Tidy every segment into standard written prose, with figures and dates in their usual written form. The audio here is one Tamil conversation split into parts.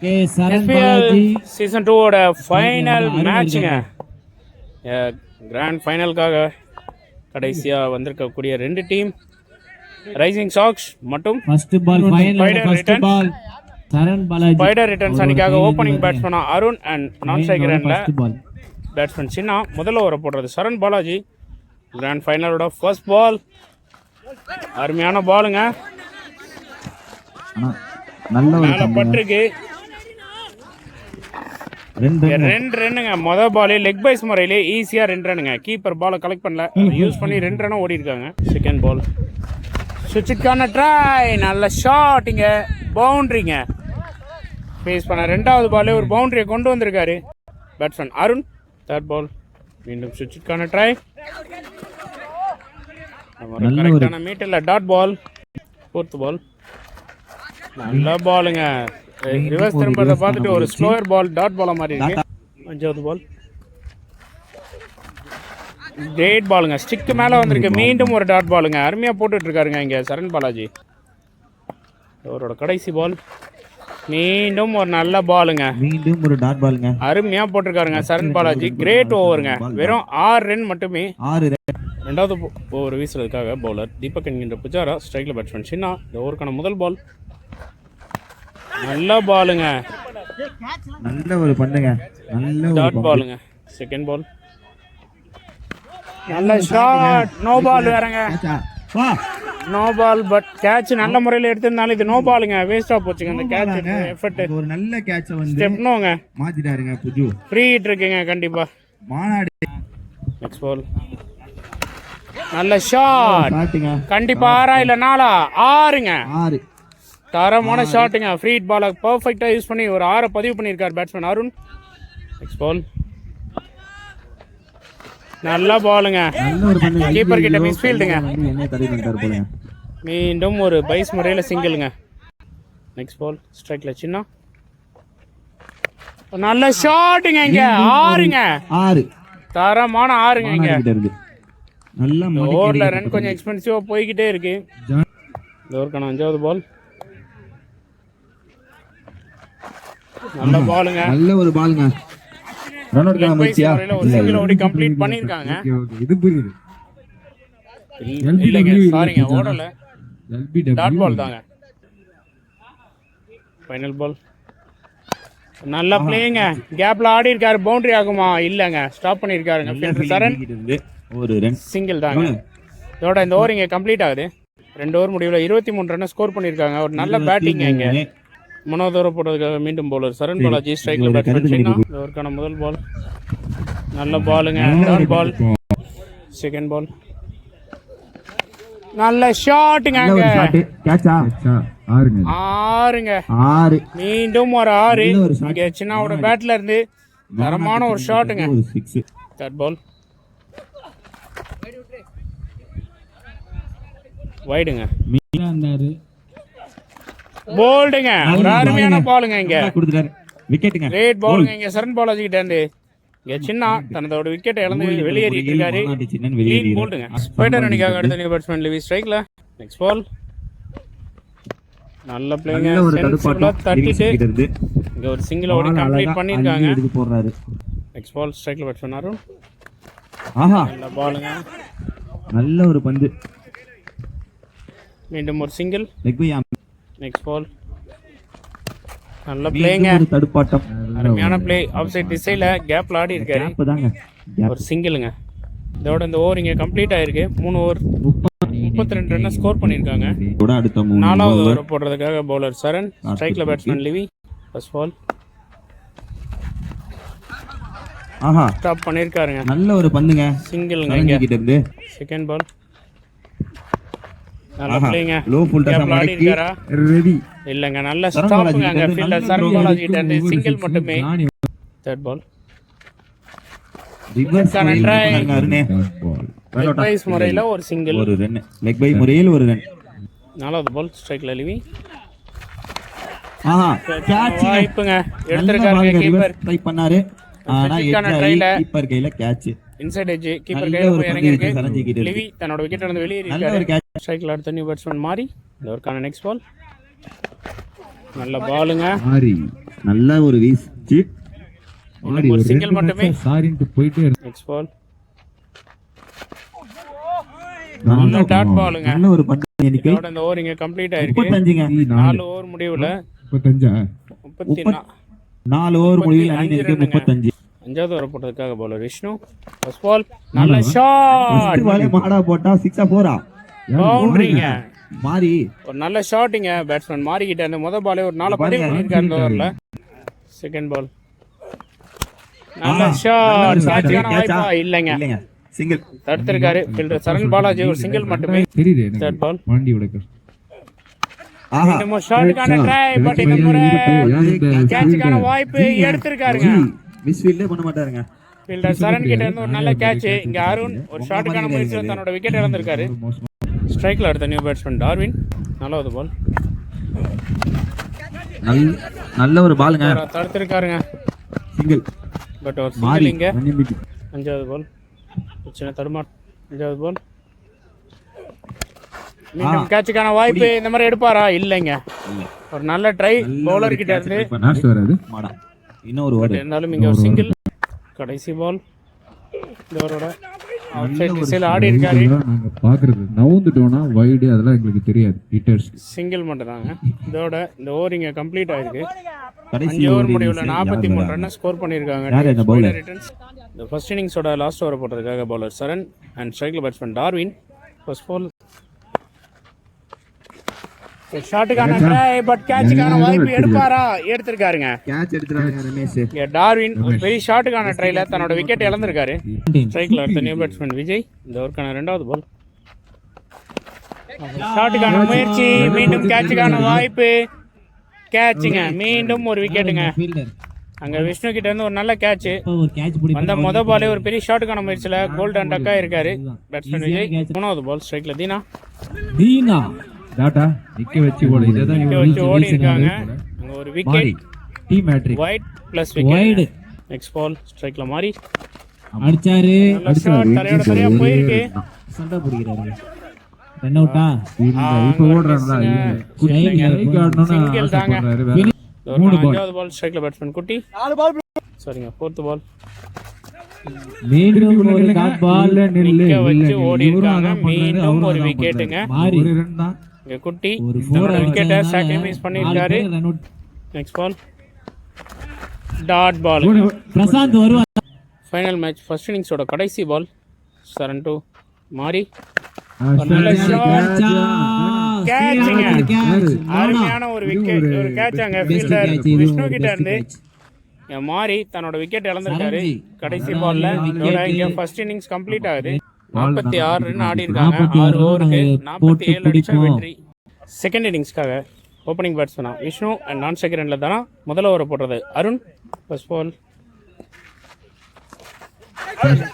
SPL சீசன் 2 ஓட ஃபைனல் மேட்ச்ங்க. கிராண்ட் ஃபைனலுக்காக கடைசியாக வந்திருக்கக்கூடிய ரெண்டு டீம் ரைசிங் ஷார்க்ஸ் மற்றும் ஸ்பைடர் ரிட்டர்ன்ஸ் அணிக்காக ஓப்பனிங் பேட்ஸ்மேனா அருண் அண்ட் நான் ஸ்ட்ரைக்கர் எண்ணில் பேட்ஸ்மேன் சின்னா. முதல்ல ஓவரை போடுறது சரண் பாலாஜி. கிராண்ட் ஃபைனலோட ஃபர்ஸ்ட் பால், அருமையான பாலுங்க, நல்ல பட்டிருக்கு. ரெண்டு ரன்னுங்க. மொதல் பாலே லெக் பைஸ் முறையிலே ஈஸியாக 2 ரன்னுங்க. கீப்பர் பாலை கலெக்ட் பண்ணல, யூஸ் பண்ணி 2 ரன்னும் ஓடி இருக்காங்க. செகண்ட் பால் சுவிட்சுக்கான ட்ரை, நல்ல ஷாட்டிங்க, பவுண்ட்ரிங்க. ஃபேஸ் பண்ண ரெண்டாவது பாலே ஒரு பவுண்டரியை கொண்டு வந்திருக்காரு பேட்ஸ்மேன் அருண். தேர்ட் பால் மீண்டும் சுவிட்சுக்கான ட்ரை, கரெக்டான மீட்டரில் டாட் பால். ஃபோர்த் பால் நல்ல பாலுங்க, ரிவர்ஸ் திரும்பறத பார்த்துட்டு ஒரு ஸ்லோயர் பால் டாட் பாலா மாதிரி இருக்கு. அஞ்சாவது பால் கிரேட் பாலுங்க, ஸ்டிக்கு மேலே வந்திருக்கு. மீண்டும் ஒரு டாட் பாலுங்க, அருமையாக போட்டுட்டு இருக்காருங்க இங்கே சரண் பாலாஜி. அவரோட கடைசி பால் மீண்டும் ஒரு நல்ல பாலுங்க, மீண்டும் ஒரு டாட் பாலுங்க, அருமையாக போட்டிருக்காருங்க சரண் பாலாஜி. கிரேட் ஓவருங்க, வெறும் 6 ரன் மட்டுமே. ரெண்டாவது ஓவர் வீசுறதுக்காக பவுலர் தீபக் என்கின்ற புஜாரா, ஸ்ட்ரைக்கில் பேட்ஸ்மேன் சின்னா. இந்த ஓவருக்கான முதல் பால் நல்ல பாலுங்க, நல்ல ஒரு பண்ணுங்க, நல்ல டாட் பாலுங்க. செகண்ட் பால் நல்ல ஷாட், நோ பால் வேறங்க, நோ பால். பட் கேட்ச் நல்ல முறையில் எடுத்திருந்தாலும் இது நோ பாலுங்க, வேஸ்டா போச்சுங்க அந்த கேட்ச். எஃபர்ட் ஒரு நல்ல கேட்ச் வந்து ஸ்டெப்னோங்க மாத்திட்டாருங்க. புஜு ஃப்ரீ ஹிட் இருக்குங்க கண்டிப்பா. மாநாடு நெக்ஸ்ட் பால் நல்ல ஷாட், கண்டிப்பா 6 இல்ல 4 தரமான ஷாட்டுங்க. ஃப்ரீ ஹிட் பாலை பர்ஃபெக்டாக யூஸ் பண்ணி ஒரு 6 பதிவு பண்ணியிருக்கார் பேட்ஸ்மேன் அருண். நெக்ஸ்ட் பால் நல்ல பாலுங்க, கீப்பர் கிட்ட மிஸ் ஃபீல்டுங்க. மீண்டும் ஒரு பைஸ் முறையில் சிங்கிளுங்க. நெக்ஸ்ட் பால் ஸ்ட்ரைக்ல சின்ன நல்ல ஷாட்டுங்க, இங்க 6 தரமான 6ங்க. இங்க ஓவரில் ரன் கொஞ்சம் எக்ஸ்பென்சிவாக போய்கிட்டே இருக்கு. இந்த ஓவருக்கான 5வது பால் நல்ல பாலுங்க, நல்ல ஒரு பாலுங்க. ஒரு சிங்கிள் ஓடி கம்ப்ளீட் பண்ணிருக்காங்க. இது புரியுது, இல்லங்க சாரிங்க, ஓடல, டாட் பால் தாங்க. ஃபைனல் பால் நல்ல பிளேங்க, கேப்ல ஆடி இருக்காரு. பவுண்டரி ஆகுமா? இல்லங்க, ஸ்டாப் பண்ணிருக்காருங்க ஃபீல்டர் சரண். ஒரு ரன் சிங்கிள் தாங்க. இதோட இந்த ஓவர் இங்க கம்ப்ளீட் ஆகுது. 2 ஓவர் முடிவில் 23 ரன் ஸ்கோர் பண்ணிருக்காங்க. ஒரு நல்ல பேட்டிங் இங்க. மூணாவது ஓவர் போடுறதுக்காக மீண்டும் பவுலர் சரண் பாலாஜி, ஸ்ட்ரைக்ல பேட்ஸ்மேன். ஓவருக்கான முதல் பால் நல்ல பாலுங்க, டாட் பால். செகண்ட் பால் நல்ல ஷாட்டுங்க, 6ங்க. மீண்டும் ஒரு 6 இங்க சின்னாவோட பேட்ல இருந்து தரமான ஒரு ஷாட்டுங்க. தேர்ட் பால் வைடுங்க, போல்டுங்க, ஒரு அருமையான பாலுங்க இங்க, விக்கெட்டுங்க, கிரேட் பாலுங்க இங்க சரண் பாலாஜி கிட்ட இருந்து. இங்க சின்ன தனதோட விக்கெட்டை இழந்து வெளியேறிட்டு இருக்காரு. போல்டுங்க. ஸ்பைடர் அணிக்காக அடுத்த நியூ பேட்ஸ்மேன் லிவி ஸ்ட்ரைக்ல. நெக்ஸ்ட் பால் நல்ல பிளேங்க, சென்சிபிளா தட்டிட்டு இங்க ஒரு சிங்கிள் ஓடி கம்ப்ளீட் பண்ணிருக்காங்க. நெக்ஸ்ட் பால் ஸ்ட்ரைக்ல பேட்ஸ்மேன் அருண். நல்ல பாலுங்க, நல்ல ஒரு பந்து, மீண்டும் ஒரு சிங்கிள். நெக்ஸ்ட் பால் நல்ல பிளேங்க, தடுப்பாட்டம், அருமையான பிளே. ஆஃப் சைட் திசையில கேப்ல ஆடி இருக்காரு. ஒரு சிங்கிளுங்க. இதோட இந்த ஓவர் இங்க கம்ப்ளீட் ஆயிருக்கு. 3 ஓவர் 32 ரன் ஸ்கோர் பண்ணிருக்காங்க. 4வது ஓவர் போடுறதுக்காக பவுலர் சரண், ஸ்ட்ரைக்ல பேட்ஸ்மேன் லிவி. ஃபர்ஸ்ட் பால் ஸ்டாப் பண்ணிருக்காருங்க, நல்ல ஒரு பந்துங்க, சிங்கிள்ங்க. செகண்ட் பால் நல்ல பிளேங்க, லோ ஃபுல் டச் ஆடி இருக்காரா? ரெடி இல்லங்க, நல்ல ஸ்டாப்புங்க அங்க ஃபீல்டர் சரண் பாலாஜி கிட்ட இருந்து சிங்கிள் மட்டுமே. Third ball reverse leg byes முறையில ஒரு சிங்கிள், ஒரு ரன். லெக் பை முறையில் ஒரு ரன். 4வது பால் ஸ்ட்ரைக்ல லிவி. கேட்ச் வாய்ப்புங்க, எடுத்துட்டாருங்க கீப்பர். ட்ரை பண்ணாரு, ஆனா கீப்பர் கையில கேட்ச். இன்சைட் எட்ஜ் கீப்பர் கையில போய் இறங்கி இருக்கு. லிவி தன்னோட விக்கெட் இருந்து வெளியேறி இருக்காரு. ஸ்ட்ரைக்ல அடுத்த நியூ பேட்ஸ்மேன் மாறி. இந்த ஓவருக்கான நெக்ஸ்ட் பால் நல்ல பாலுங்க, நல்ல ஒரு வீச்சு. இன்னும் ஒரு சிங்கிள் மட்டுமே. சாரின்ட்டு போயிட்டே இருக்கு. நெக்ஸ்ட் பால் நல்ல டாட் பாலுங்க. நல்ல ஒரு பந்து எண்ணிக்கை. இதோட இந்த ஓவர் இங்க கம்ப்ளீட் ஆயிருக்கு. 35ங்க. 4 ஓவர் முடிவுல 35 4 ஓவர் முடிவில் அணி எண்ணிக்கை 35. அஞ்சாவது ஓவர் போட்டதுக்காக பவுலர் விஷ்ணு. ஃபர்ஸ்ட் பால் நல்ல ஷாட். வாலே மாடா போட்டா 6 4 பவுண்டரிங்க. மாறி ஒரு நல்ல ஷாட்டிங்க பேட்ஸ்மேன் மாறிக்கிட்ட அந்த முதல் பாலே ஒரு 4 படி பண்ணிருக்காரு இந்த ஓவர்ல. செகண்ட் பால் நல்ல ஷாட். கேட்சான வாய்ப்பா இல்லங்க. இல்லங்க. சிங்கிள் தடுத்திருக்காரு ஃபீல்டர் சரண் பாலாஜி. ஒரு சிங்கிள் மட்டுமே. தெரியுது தேர்ட் பால் வண்டி உடைக்க. ஆஹா இன்னும் ஷாட்டுக்கான ட்ரை. பட் இந்த முறை கேட்சுக்கான வாய்ப்பு எடுத்திருக்காருங்க. மிஸ் ஃபீல்டே பண்ண மாட்டாருங்க. ஃபீல்டர் சரண் கிட்ட இருந்து ஒரு நல்ல கேட்ச். இங்க அருண் ஒரு ஷாட்டுக்கான முயற்சியில் தன்னோட விக்கெட் இழந்திருக்காரு. ஸ்ட்ரைக்ல அடுத்த நியூ பேட்ஸ்மேன் டார்வின். நாலாவது பால் நல்ல ஒரு பாலுங்க. தடுத்திருக்காருங்க. சிங்கிள் பட் ஒரு மாறி சிங்கிள் இங்க. அஞ்சாவது பால் சின்ன தடுமாட். அஞ்சாவது பால் மீண்டும் கேட்சுக்கான வாய்ப்பு. இந்த மாதிரி எடுப்பாரா? இல்லைங்க. ஒரு நல்ல ட்ரை பவுலர் கிட்ட இருந்து. லாஸ்ட் வராது. மாடா இன்னொரு ஓவர். இருந்தாலும் இங்க ஒரு சிங்கிள். கடைசி பால் இந்த ஓவரோட அவுட் சைடு திசையில் ஆடி இருக்காரு. நாங்க பாக்குறது நவுந்துட்டோம்னா வைடு அதெல்லாம் எங்களுக்கு தெரியாது. ஹிட்டர்ஸ் சிங்கிள் மட்டும் தாங்க. இதோட இந்த ஓவர் இங்க கம்ப்ளீட் ஆயிருக்கு. கடைசி 5 ஓவர் முடிவுல 43 ரன் ஸ்கோர் பண்ணிருக்காங்க. யார் இந்த பவுலர்? இந்த ஃபர்ஸ்ட் இன்னிங்ஸோட லாஸ்ட் ஓவர் போட்டதுக்காக பவுலர் சரண் அண்ட் ஸ்ட்ரைக்ல பேட்ஸ்மேன் டார்வின். ஃபர்ஸ்ட் பால் ஷாட்டுக்கான ட்ரை. பட் கேட்சுக்கான வாய்ப்பு எடுப்பாரா? எடுத்திருக்காருங்க. கேட்ச் எடுத்துறாங்க ரமேஷ். இங்க டார்வின் ஒரு பெரிய ஷாட்டுக்கான ட்ரைல தன்னோட விக்கெட் இழந்திருக்காரு. ஸ்ட்ரைக்ல அடுத்த நியூ பேட்ஸ்மேன் விஜய். இந்த ஓவருக்கான 2வது பால் ஷாட்டுக்கான முயற்சி. மீண்டும் கேட்சுக்கான வாய்ப்பு. கேட்சுங்க. மீண்டும் ஒரு விக்கெட்டுங்க. அங்க விஷ்ணு கிட்ட இருந்து ஒரு நல்ல கேட்ச். அந்த முத பாலே ஒரு பெரிய ஷாட்டுக்கான முயற்சியில கோல்டன் டக்கா இருக்காரு பேட்ஸ்மேன் விஜய். 3வது பால் ஸ்ட்ரைக்ல தீனா டாடா நிக்க வச்சு ஓட. இததான் நிக்க வச்சு ஓடி இருக்காங்க. அங்க ஒரு விக்கெட். டீம் மேட்ரிக் wide plus wicket. Next ball ஸ்ட்ரைக்ல மாறி அடிச்சாரு. நல்ல ஷாட். தலையோட தலையா போயிருக்கு. சண்டை பிடிக்கிறாரு. ரன் அவுட்டா? இப்ப ஓடுறாங்களா? சிங்கிள் தாங்க. 3வது பால் ஸ்ட்ரைக்ல பேட்ஸ்மேன் குட்டி. 4 பால் சரிங்க. 4th பால் மீண்டும் ஒரு டாட் பால். நிக்க வச்சு ஓடி இருக்காங்க. மீண்டும் ஒரு விக்கெட்டுங்க. ஒரு ரன் தான். இங்க குட்டி தன்னோட விக்கெட்டை சாக்ரிஃபைஸ் பண்ணிருக்காரு. Next ball dot ball. Prashanth வருவார். ஃபைனல் மேட்ச் ஃபர்ஸ்ட் இன்னிங்ஸோட கடைசி பால். சரண் டு மாறி. நல்ல ஷாட். கேட்சுங்க. அருமையான ஒரு விக்கெட். ஒரு கேட்சாங்க ஃபீல்டர் விஷ்ணு கிட்ட இருந்து. மாறி தன்னோட விக்கெட் இழந்திருக்காரு கடைசி பால்ல. இதோட இங்க ஃபர்ஸ்ட் இன்னிங்ஸ் கம்ப்ளீட் ஆகுது. 46 ரன் ஆடி இருக்காங்க. 6 ஓவருக்கு 47 அடிச்ச வெற்றி. செகண்ட் இன்னிங்ஸ்க்காக ஓப்பனிங் பேட்ஸ்மேனா விஷ்ணு அண்ட் நான் செகண்ட் தானா முதல் ஓவர் போடுறது அருண். ஃபர்ஸ்ட் பால்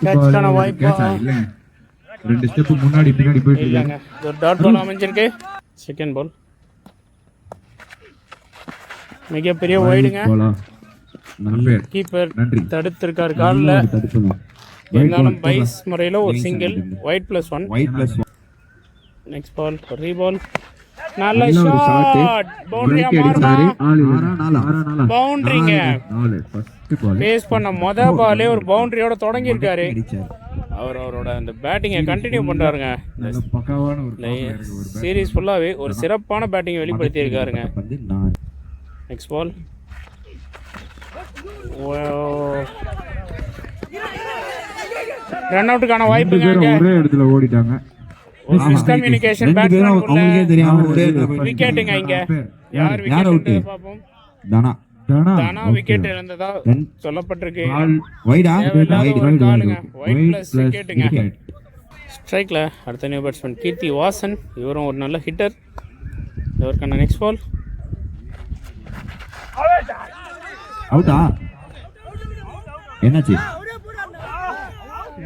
கேட்ச்க்கான வாய்ப்பு இல்லைங்க. 2 ஸ்டெப் முன்னாடி பின்னாடி போயிட்டு இல்லைங்க. ஒரு டாட் பால் அமைஞ்சிருக்கு. செகண்ட் பால் மிகப்பெரிய வைடுங்க. கீப்பர் தடுத்திருக்காரு கால்ல. இருந்தாலும் பைஸ் முறையில் ஒரு single. Wide plus 1. Next ball ரீபால். நல்ல ஷாட். பவுண்டரியா மாறுமா? பவுண்டரிங்க. பேஸ் பண்ண மொத பாலே ஒரு பவுண்டரியோட தொடங்கி இருக்காரு. அவரோட அந்த பேட்டிங்கை கண்டினியூ பண்றாருங்க. சீரீஸ் ஃபுல்லாவே ஒரு சிறப்பான பேட்டிங்கை வெளிப்படுத்தி இருக்காருங்க. நெக்ஸ்ட் பால் ரன் அவுட்டுக்கான வாய்ப்புங்க. ஒரே இடத்துல ஓடிட்டாங்க. மிஸ்கம்யூனிகேஷன் அவங்களுக்கே தெரியாம ஒரே விக்கெட்டுங்க. இங்க யார் விக்கெட் பாப்போம். தானா விக்கெட் இழந்ததா சொல்லப்பட்டிருக்கு. வைடா காலுங்க. White plus விக்கெட்டுங்க. ஸ்ட்ரைக்ல அடுத்த நியூ பேட்ஸ்மேன் கீர்த்தி வாசன். இவரும் ஒரு நல்ல ஹிட்டர். இவருக்கான நெக்ஸ்ட் பால் அவுட்டா? என்னாச்சு?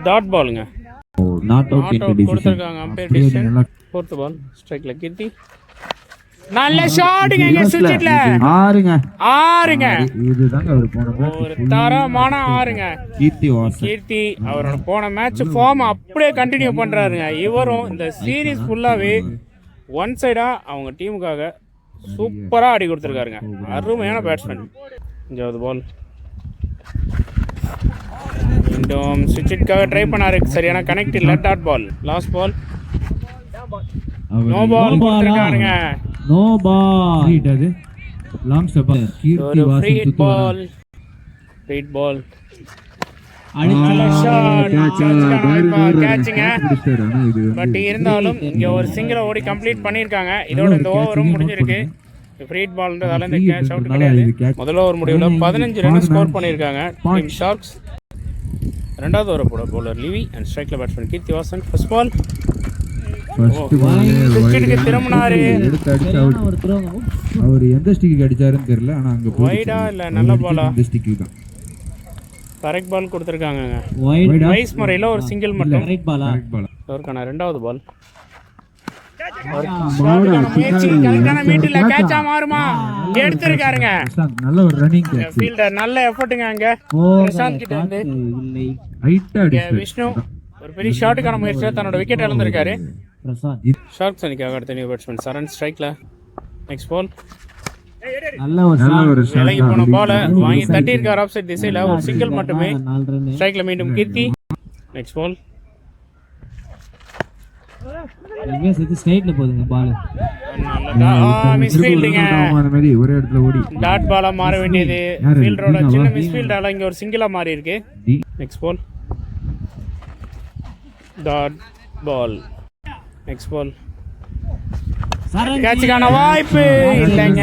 டாட் பாலுங்க. நாட் அவுட் கொடுத்திருக்காங்க அம்பையர் டிசிஷன். 4th பால் ஸ்ட்ரைக்ல கீர்த்தி. நல்ல ஷாட்டுங்க. இங்க சுவிட்ச்ல 6ங்க. இதுதாங்க அவர் போன ஒரு தரமான 6ங்க. கீர்த்தி அவரோட போன மேட்ச் ஃபார்ம் அப்படியே கண்டினியூ பண்றாருங்க. இவரும் இந்த சீரீஸ் ஃபுல்லாவே ஒன் சைடா அவங்க டீமுக்காக சூப்பரா ஆடி கொடுத்துருக்காருங்க. அருமையான பேட்ஸ்மேன். அஞ்சாவது பால் மீண்டும் சுவிட்சுக்காக ட்ரை பண்ணாரு, சரியான கனெக்ட் இல்லை. Dot ball. Last ball no ball கொடுத்துருக்காருங்க. No ball. Street அது லாங் ஸ்டெப் கீர்த்தி ஒரு வாசன் ஃப்ரீ சுத்து பால். Free ball கேட்சுங்க. பட் இருந்தாலும் இங்க ஒரு சிங்கிளை ஓடி கம்ப்ளீட் பண்ணியிருக்காங்க. இதோட இந்த ஓவரும் முடிஞ்சிருக்கு. ஃப்ரீட் பால்ன்றதால இந்த கேட்ச் அவுட் கிடையாது. முதல்ல ஓவர் முடிவில் 15 ரன் ஸ்கோர் பண்ணியிருக்காங்க டீம் ஷார்க்ஸ். ரெண்டாவது ஓவர் போட பவுலர் லிவி அண்ட் ஸ்ட்ரைக்ல batsman Keerthi Vasan. First ball விக்கெட்டுக்கு திரும்பினாரு. ஒரு throw. அவர் எந்த ஸ்டிக்கு அடிச்சாருன்னு தெரியல, ஆனா அங்க வைடா இல்ல நல்ல பாலா? இந்த ஸ்டிக்கு தான் கரெக்ட் பால் கொடுத்துருக்காங்க. Wide. வைஸ் முறையில் ஒரு சிங்கிள் மட்டும். Correct ball-ஆ? அவருக்கான ரெண்டாவது பால். கரெக்டான மீட்டில் கேட்சா மாறுமா? எடுத்திருக்காருங்க. நல்ல ஒரு ரன்னிங் கேட்ச். ஃபீல்டர் நல்ல எஃபர்ட்டுங்க அங்க பிரசாந்த் கிட்ட இருந்து. இல்லை. ஹைட்டா அடிச்சாரு. விஷ்ணு ஒரு பெரிய ஷாட்டுக்கான முயற்சியா தன்னோட விக்கெட் இழந்திருக்காரு. பிரசாந்த். ஷார்க்ஸ் அணிக்காக அடுத்த நியூ பேட்ஸ்மேன் சரண் ஸ்ட்ரைக்ல. நெக்ஸ்ட் பால் நல்ல ஒரு shot. விலகி போன பால வாங்கி தட்டியிருக்காரு ஆஃப் சைட் திசையில. ஒரு சிங்கிள் மட்டுமே. 4 run. ஸ்ட்ரைக்ல மீண்டும் கீர்த்தி. நெக்ஸ்ட் பால் எங்க சேர்த்து ஸ்ட்ரைட்ல போகுதுங்க பால். மிஸ் ஃபீல்டிங்க. அந்த மாதிரி ஒரே இடத்துல ஓடி டாட் பாலா மாற வேண்டியது. ஃபீல்டரோட சின்ன மிஸ் ஃபீல்டால இங்க ஒரு சிங்கிளா மாறி இருக்கு. Next ball dot ball. Next ball கேட்சுக்கான வாய்ப்பு இல்லைங்க.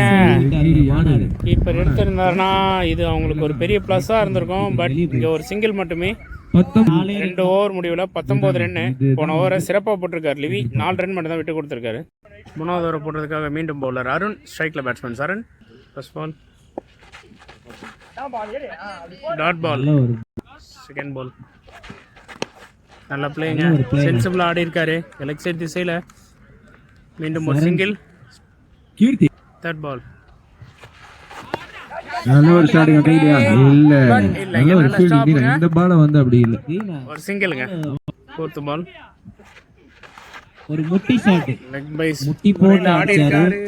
கீப்பர் எடுத்திருந்தாருன்னா இது அவங்களுக்கு ஒரு பெரிய பிளஸ்ஸா இருந்திருக்கும். பட் இங்க ஒரு சிங்கிள் மட்டுமே. 2 ஓவர் முடிவில் 19 ரன். போன ஓவரை சிறப்பாக போட்டிருக்காரு லிவி. 4 ரன் மட்டும் தான் விட்டு கொடுத்துருக்காரு. மூணாவது ஓவர் போடுறதுக்காக மீண்டும் பவுலர் அருண் ஸ்ட்ரைக்ல batsman Saran. First ball dot ball. Second ball நல்ல பிளேங்க. சென்சிபிளா ஆடி இருக்காரு லெக் சைட் திசையில. மீண்டும் ஒரு சிங்கிள். கீர்த்தி தேர்ட் பால் நல்ல ஒரு ஷாட்டுங்க கையிலயா இல்ல. நல்ல ஒரு ஃபீல்டிங். இந்த பால வந்து அப்படி இல்ல. ஒரு சிங்கிள்ங்க. ஃபோர்த் பால் ஒரு முட்டி ஷாட். லெக் பைஸ் முட்டி போட்டு ஆடி இருக்காரு.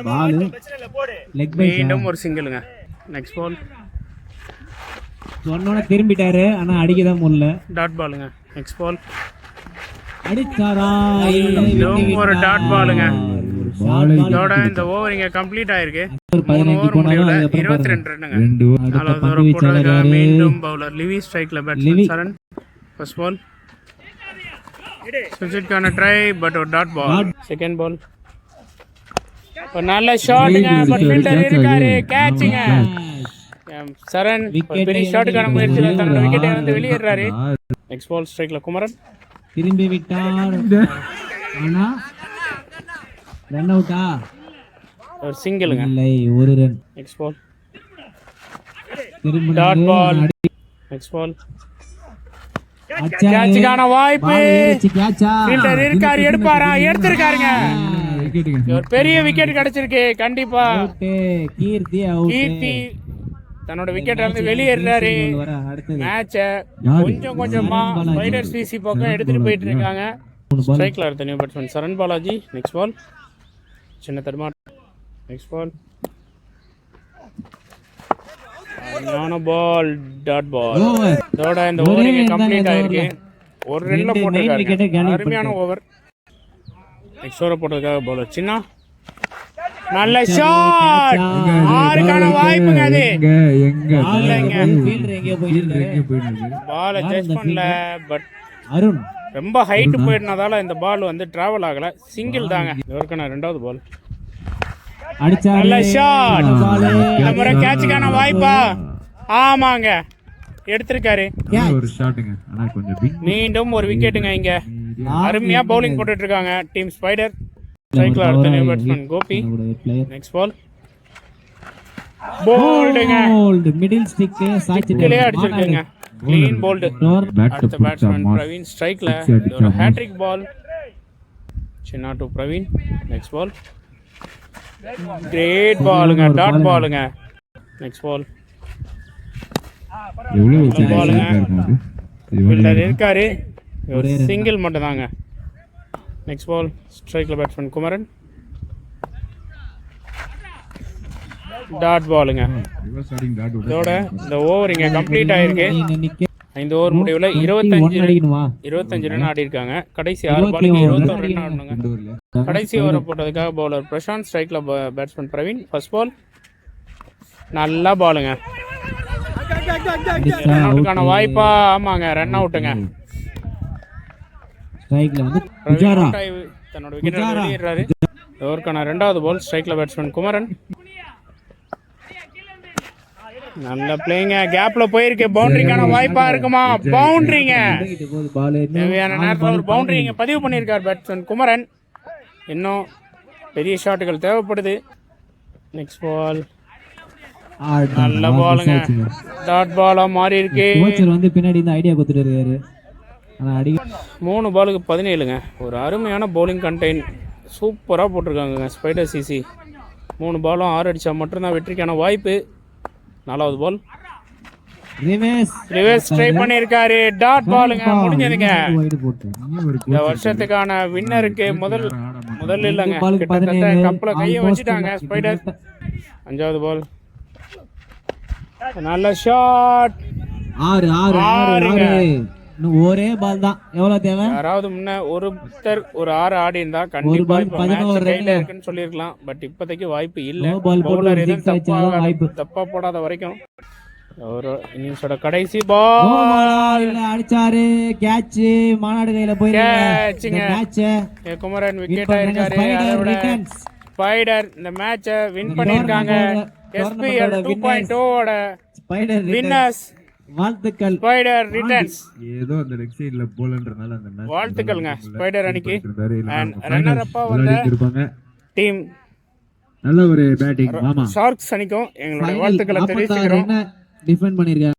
Ball leg bye. மீண்டும் ஒரு சிங்கிள்ங்க. நெக்ஸ்ட் பால் சொன்னோட திரும்பிட்டாரு, ஆனா அடிக்க தான் முடியல. டாட் பாலுங்க. நெக்ஸ்ட் பால் அடிச்சாரா? ஒரு டாட் பாலுங்க. பால் இதோட இந்த ஓவர் இங்க கம்ப்ளீட் ஆயிருக்கு. ஒரு 15 போனாலும் 22 ரன்னுங்க. 2 நாலாவது ஓவர் போடுறதுக்காக மீண்டும் பவுலர் லிவி ஸ்ட்ரைக்ல பேட்ஸ்மேன் சரண். ஃபர்ஸ்ட் பால் சுவிட்சுக்கான ட்ரை பட் ஒரு டாட் பால். செகண்ட் பால் ஒரு நல்ல ஷாட்டுங்க. பட் ஃபீல்டர் இருக்காரு. கேட்சுங்க. சரண் ஒரு பெரிய ஷாட்டுக்கான முயற்சியில தன்னோட விக்கெட்டை வந்து வெளியேறாரு. நெக்ஸ்ட் பால் ஸ்ட்ரைக்ல குமரன் திரும்பி விட்டார். ஆனா ரன் அவுட்டா? ஒரு சிங்கிள்ங்க. இல்லை, ஒரு ரன். நெக்ஸ்ட் பால் திரும்ப டாட் பால். நெக்ஸ்ட் பால் கேட்சுக்கான வாய்ப்பு. ஃபீல்டர் இருக்காரு. எடுப்பாரா? எடுத்திருக்காருங்க. ஒரு பெரிய விக்கெட் கிடைச்சிருக்கு. கண்டிப்பா கீர்த்தி கீர்த்தி தன்னோட விக்கெட் வந்து வெளியேறாரு. மேட்ச கொஞ்சம் கொஞ்சமா ஸ்பைடர்ஸ் விசி பக்கம் எடுத்துட்டு போயிட்டு இருக்காங்க. ஸ்ட்ரைக்ல இருந்த நியூ பேட்ஸ்மேன் சரண் பாலாஜி. நெக்ஸ்ட் பால் சின்ன தடுமாட்டம். நெக்ஸ்ட் பால் பால் டாட் பால். இதோட இந்த ஓவர் கம்ப்ளீட் ஆயிருக்கு. ஒரு ரன்ல போட்டிருக்காரு. அருமையான ஓவர். நெக்ஸ்ட் ஓவர் போட்டதுக்காக பவுலர் சின்ன நல்ல ஷாட். ஆறுக்கான வாய்ப்புங்க. அது பால் டச் பண்ணல. பட் அருண் ரொம்ப ஹைட் போயிடுனதால இந்த பால் வந்து டிராவல் ஆகல. சிங்கிள் தாங்க. இவருக்கான ரெண்டாவது பால். நல்ல ஷாட். இந்த முறை கேட்சுக்கான வாய்ப்பா? ஆமாங்க, எடுத்திருக்காரு. ஒரு ஷாட்டுங்க. ஆனா கொஞ்சம் பிக். மீண்டும் ஒரு விக்கெட்டுங்க. இங்க அருமையா பவுலிங் போட்டுட்டு இருக்காங்க டீம் ஸ்பைடர். ஸ்ட்ரைக்ல அடுத்த new batsman Gopi. Next ball போல்டுங்க. மிடில் ஸ்டிக் சாய்ச்சிட்டே அடிச்சிருக்காங்க. Clean bowled. அடுத்த பேட்ஸ்மேன் பிரவீன் ஸ்ட்ரைக்ல. ஒரு ஹேட்ரிக் பால். சின்ன டு பிரவீன். நெக்ஸ்ட் பால் கிரேட் பாலுங்க. டாட் பாலுங்க. நெக்ஸ்ட் பால் எவ்வளவு பாலுங்க. பாலுங்க ஃபீல்டர் இருக்காரு. ஒரு சிங்கிள் மட்டும் தாங்க. நெக்ஸ்ட் பால் ஸ்ட்ரைக்ல பேட்ஸ்மேன் குமரன். டாட் பாலுங்க. இதோட இந்த ஓவர் இங்க கம்ப்ளீட் ஆயிருக்கு. நீங்க நிக்க 5 ஓவர் முடிவில் 21 அடிக்கணுமா? 25 ரன் ஆடி இருக்காங்க. கடைசி 6 பாலுக்கு 21 ரன் ஆடணுங்க. கடைசி ஓவரை போட்டதுக்காக பவுலர் பிரசாந்த், ஸ்ட்ரைக்ல பேட்ஸ்மேன் பிரவீன். ஃபர்ஸ்ட் பால் நல்லா பாலுங்க. ரன் அவுட்டுக்கான வாய்ப்பா? ஆமாங்க, ரன் அவுட்டுங்க. ஸ்ட்ரைக்ல வந்து புஜாரா. தன்னோட விக்கெட் வெளியிடுறாரு. ஓவருக்கான 2வது பால் ஸ்ட்ரைக்ல பேட்ஸ்மேன் குமரன். நல்ல பிளேங்க, கேப்ல போயிருக்கு. பவுண்டரிக்கான வாய்ப்பா இருக்குமா? பவுண்டரிங்க. பால் தேவையான நேரத்தில் ஒரு பவுண்டரிங்க பதிவு பண்ணியிருக்கார் பேட்ஸ்மேன் குமரன். இன்னும் பெரிய ஷாட்டுகள் தேவைப்படுது. நெக்ஸ்ட் பால் நல்ல பாலுங்க. டாட் பாலா மாறி இருக்கு. கோச்சர் வந்து பின்னாடி இந்த ஐடியா கொடுத்துட்டு இருக்காரு. ஆனா அடி 3 பாலுக்கு 17ங்க. ஒரு அருமையான பவுலிங் கண்டெயின் சூப்பராக போட்டிருக்காங்க ஸ்பைடர் சிசி. 3 பாலும் 6 அடிச்சா மட்டும்தான் வெற்றிக்கான வாய்ப்பு. 4வது பால் ரிவர்ஸ் ட்ரை பண்ணியிருக்காரு. டாட் பாலுங்க. முடிஞ்சதுங்க. வைடு போட்டு இந்த வருஷத்துக்கான வின்னருக்கு முதல் இல்லைங்க, கிட்டத்தட்ட கப்பல கையை வச்சுட்டாங்க ஸ்பைடர். 5வது பால் நல்ல ஷாட். 6 இன்னும் ஒரே பால் தான். எவ்வளவு தேவை? யாராவது முன்ன ஒருத்தர் ஒரு 6 ஆடி இருந்தா கண்டிப்பா இப்ப மேட்ச் கையில இருக்குன்னு சொல்லிருக்கலாம். பட் இப்போதைக்கு வாய்ப்பு இல்ல. No ball போட்டு பவுலர் ஒரு எதுவும் six அடிச்சாலும் வாய்ப்பு. தப்பா போடாத வரைக்கும். ஒரு இன்னிங்ஸோட கடைசி பால் இல்ல அடிச்சாரு. கேட்ச் மாநாடு கையில Catchங்க. மேட்ச் குமரன் விக்கெட் ஆயிருக்காரு. அதோட ஸ்பைடர் இந்த மேட்ச வின் பண்ணிருக்காங்க. SPL 2.0 ஓட ஸ்பைடர் வின்னர்ஸ் வாழ்த்துக்கள். Spider returns. ஏதோ அந்த லெக் சைடுல போலன்றனால அந்த மேட்ச் வாழ்த்துக்கள்ங்க ஸ்பைடர் அணிக்கு. ரன்னர் அப்பா வந்த இருப்பாங்க. டீம் நல்ல ஒரு பேட்டிங். ஆமா, ஷார்க்ஸ் அணிக்கும் எங்களுடைய வாழ்த்துக்களை தெரிவிச்சுக்கிறோம். டிஃபெண்ட் பண்ணிருக்காங்க.